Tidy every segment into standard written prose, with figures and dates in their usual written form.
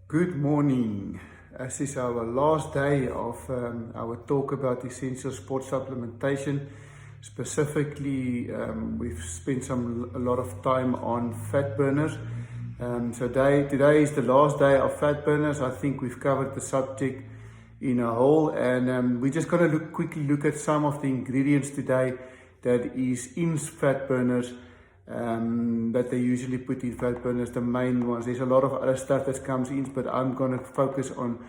Good morning. This is our last day of our talk about essential sport supplementation. Specifically, we've spent a lot of time on fat burners. Today is the last day of fat burners. I think we've covered the subject in a whole, and we're just going to quickly look at some of the ingredients today that is in fat burners. That they usually put in fat burners, the main ones. There's a lot of other stuff that comes in, but I'm going to focus on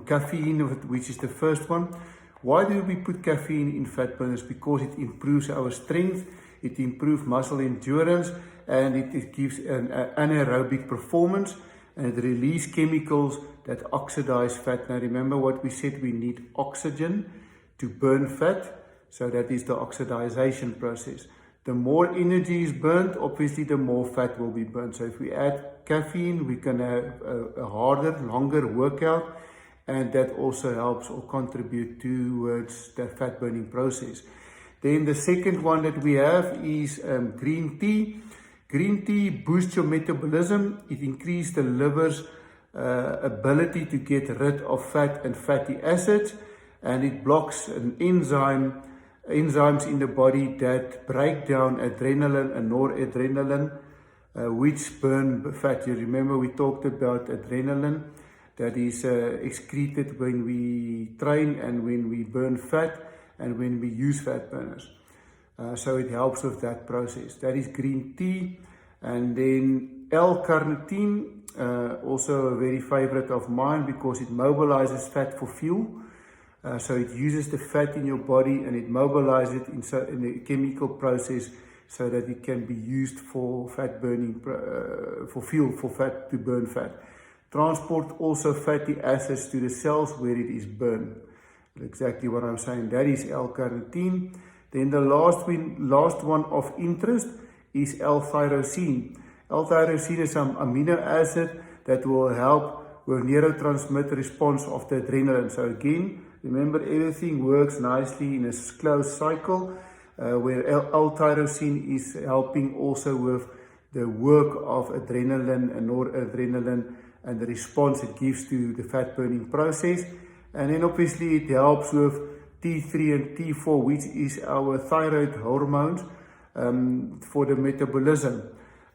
caffeine, which is the first one. Why do we put caffeine in fat burners? Because it improves our strength, it improves muscle endurance, and it gives an anaerobic performance, and it releases chemicals that oxidize fat. Now remember what we said, we need oxygen to burn fat, so that is the oxidization process. The more energy is burnt, obviously the more fat will be burnt. So if we add caffeine, we can have a harder, longer workout, and that also helps or contribute towards the fat burning process. Then the second one that we have is green tea. Green tea boosts your metabolism. It increases the liver's ability to get rid of fat and fatty acids, and it blocks an enzymes in the body that break down adrenaline and noradrenaline, which burn fat. You remember we talked about adrenaline that is excreted when we train and when we burn fat and when we use fat burners. So it helps with that process. That is green tea. And then L-carnitine, also a very favorite of mine because it mobilizes fat for fuel. So it uses the fat in your body and it mobilizes it in a chemical process so that it can be used for fat burning, for fuel, for fat to burn fat. Transport also fatty acids to the cells where it is burned. Exactly what I'm saying. That is L-carnitine. Then the last one of interest is L-tyrosine. L-tyrosine is an amino acid that will help with neurotransmitter response of the adrenaline. So again, remember, everything works nicely in a closed cycle, where L-tyrosine is helping also with the work of adrenaline and noradrenaline and the response it gives to the fat burning process. And then obviously it helps with T3 and T4, which is our thyroid hormones for the metabolism.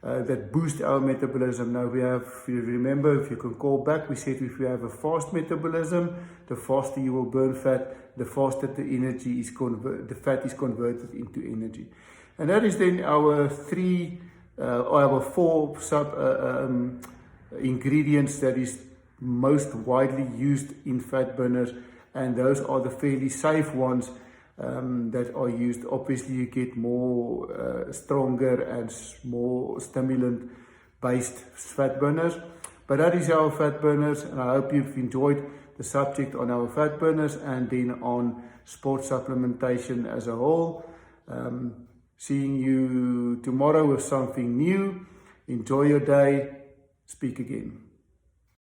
That boost our metabolism. Now we have, if you remember, if you can call back, we said if you have a fast metabolism, the faster you will burn fat, the faster the energy is the fat is converted into energy. And that is then our four ingredients that is most widely used in fat burners, and those are the fairly safe ones that are used. Obviously you get more stronger and more stimulant based fat burners, but that is our fat burners, and I hope you've enjoyed the subject on our fat burners and then on sport supplementation as a whole. Seeing you tomorrow with something new. Enjoy your day. Speak again.